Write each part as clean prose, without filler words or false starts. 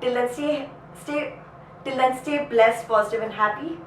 Till then stay till then stay blessed, positive and happy.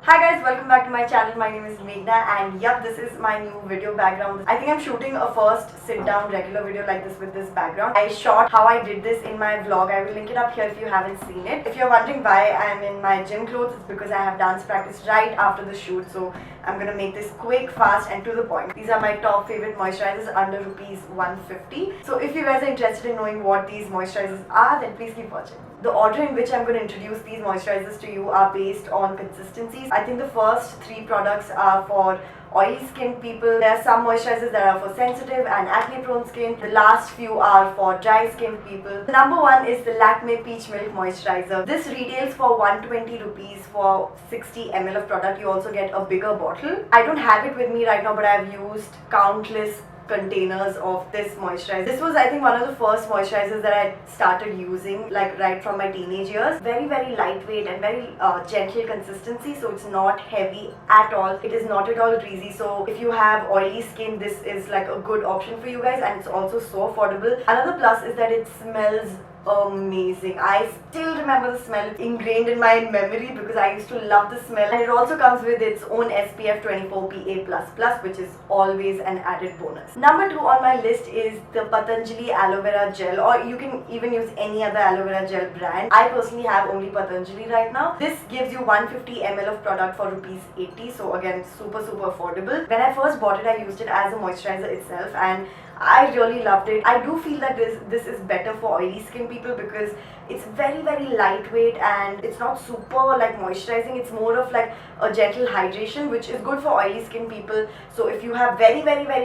Hi guys, welcome back to my channel. My name is Meghna and yup, this is my new video background. I think I'm shooting a first sit down regular video like this with this background. I shot how I did this in my vlog. I will link it up here if you haven't seen it. If you're wondering why I'm in my gym clothes, it's because I have dance practice right after the shoot. So I'm gonna make this quick, fast and to the point. These are my top favorite moisturizers under rupees 150. So if you guys are interested in knowing what these moisturizers are, then please keep watching. The order in which I'm going to introduce these moisturizers to you are based on consistencies. I think the first three products are for oily skin people. There are some moisturizers that are for sensitive and acne prone skin. The last few are for dry skin people. The number one is the Lakme Peach Milk Moisturizer. This retails for 120 rupees for 60 ml of product. You also get a bigger bottle. I don't have it with me right now, but I've used countless containers of this moisturizer. This was, I think, one of the first moisturizers that I started using like right from my teenage years. Very lightweight and very gentle consistency, so it's not heavy at all. It is not at all greasy, so if you have oily skin, this is like a good option for you guys, and it's also so affordable. Another plus is that it smells amazing. I still remember the smell, ingrained in my memory because I used to love the smell, and it also comes with its own SPF 24 PA++, which is always an added bonus. Number two on my list is the Patanjali Aloe Vera Gel, or you can even use any other aloe vera gel brand. I personally have only Patanjali right now. This gives you 150 ml of product for rupees 80, so again super affordable. When I first bought it, I used it as a moisturizer itself and I really loved it. I do feel that this is better for oily skin people because it's very lightweight and it's not super like moisturizing. It's more of like a gentle hydration, which is good for oily skin people. So if you have very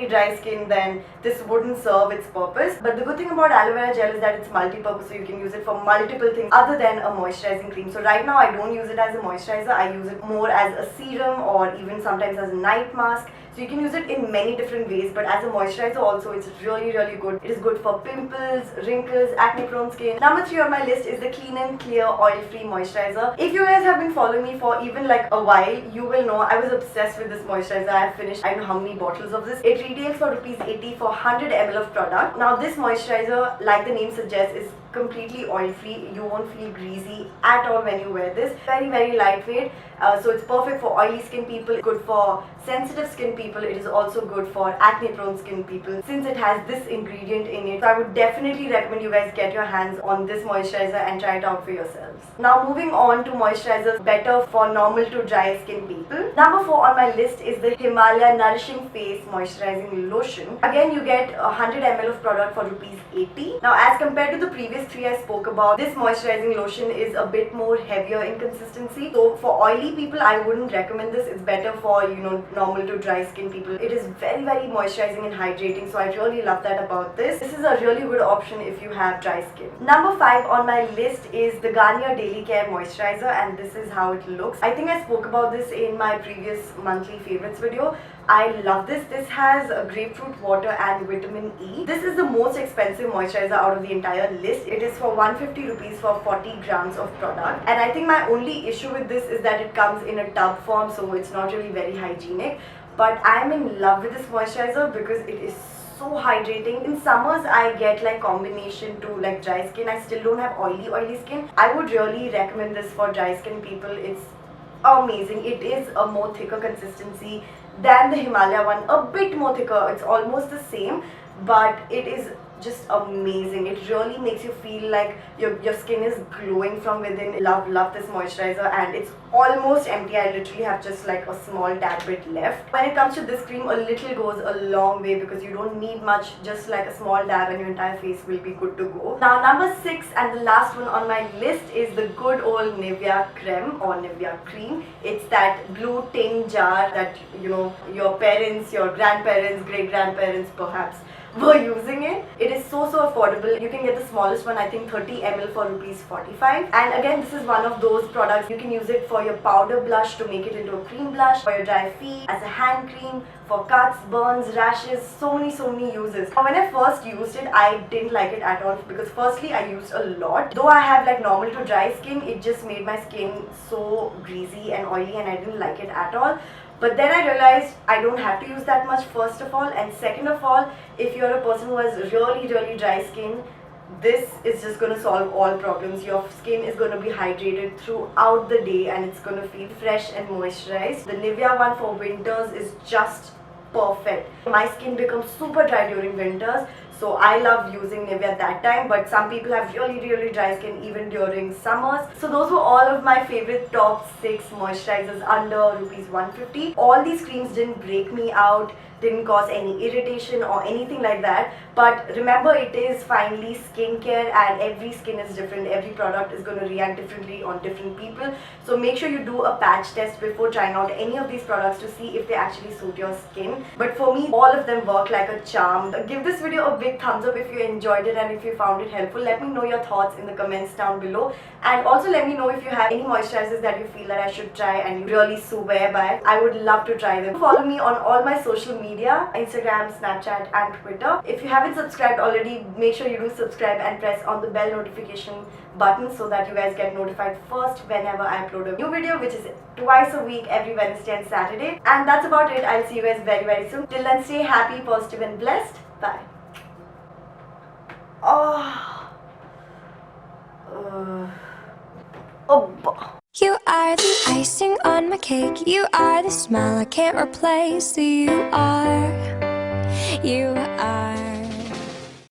dry skin, then this wouldn't serve its purpose. But the good thing about aloe vera gel is that it's multi-purpose, so you can use it for multiple things other than a moisturizing cream. So right now I don't use it as a moisturizer. I use it more as a serum or even sometimes as a night mask. So you can use it in many different ways, but as a moisturizer also it's really good. It is good for pimples, wrinkles, acne prone skin. Number three on my list is the Clean and Clear Oil Free Moisturizer. If you guys have been following me for even like a while, you will know I was obsessed with this moisturizer. I have finished I don't know how many bottles of this. It retails for rupees 80 for 100 ml of product. Now this moisturizer, like the name suggests, is completely oil free. You won't feel greasy at all when you wear this. Very lightweight, so it's perfect for oily skin people, good for sensitive skin people. It is also good for acne prone skin people since it has this ingredient in it. So I would definitely recommend you guys get your hands on this moisturizer and try it out for yourselves. Now moving on to moisturizers better for normal to dry skin people. Number four on my list is the Himalaya Nourishing Face Moisturizing Lotion. Again, you get 100 ml of product for rupees 80. Now as compared to the previous three I spoke about, this moisturizing lotion is a bit more heavier in consistency. So for oily people, I wouldn't recommend this. It's better for, you know, normal to dry skin people. It is very moisturizing and hydrating, so I really love that about this. This is a really good option if you have dry skin. Number five on my list is the Garnier Daily Care Moisturizer, and this is how it looks. I think I spoke about this in my previous monthly favorites video. I love this. This has a grapefruit water and vitamin E. This is the most expensive moisturizer out of the entire list. It is for 150 rupees for 40 grams of product. And I think my only issue with this is that it comes in a tub form, so it's not really very hygienic. But I'm in love with this moisturizer because it is so hydrating. In summers I get like combination to like dry skin. I still don't have oily skin. I would really recommend this for dry skin people. It's amazing. It is a more thicker consistency than the Himalaya one, a bit more thicker. It's almost the same, but it is just amazing. It really makes you feel like your skin is glowing from within. Love this moisturizer, and it's almost empty. I literally have just like a small tad bit left. When it comes to this cream, a little goes a long way because you don't need much. Just like a small dab and your entire face will be good to go. Now number six and the last one on my list is the good old Nivea Creme or Nivea Cream. It's that blue tin jar that, you know, your parents, your grandparents, great grandparents perhaps were using it. It is so affordable. You can get the smallest one, I think 30 ml for rupees 45. And again, this is one of those products. You can use it for your powder blush to make it into a cream blush, for your dry feet, as a hand cream, for cuts, burns, rashes, so many uses. When I first used it, I didn't like it at all because firstly I used a lot. Though I have like normal to dry skin, it just made my skin so greasy and oily and I didn't like it at all. But then I realized I don't have to use that much, first of all, and second of all, if you're a person who has really dry skin, This is just going to solve all problems. Your skin is going to be hydrated throughout the day and it's going to feel fresh and moisturized. The Nivea one for winters is just perfect. My skin becomes super dry during winters, so I love using Nivea that time, but some people have really dry skin even during summers. So those were all of my favorite top 6 moisturizers under rupees 150. All these creams didn't break me out, didn't cause any irritation or anything like that, but remember, it is finally skincare and every skin is different. Every product is going to react differently on different people, so make sure you do a patch test before trying out any of these products to see if they actually suit your skin. But for me, all of them work like a charm. Give this video a big thumbs up if you enjoyed it and if you found it helpful. Let me know your thoughts in the comments down below, and also let me know if you have any moisturizers that you feel that I should try and you really swear by. I would love to try them. Follow me on all my social media, Instagram, Snapchat and Twitter. If you haven't subscribed already, make sure you do subscribe and press on the bell notification button so that you guys get notified first whenever I upload a new video, which is twice a week, every Wednesday and Saturday. And that's about it. I'll see you guys very soon. Till then, stay happy, positive and blessed. Bye. You are the icing on my cake. You are the smile I can't replace. You are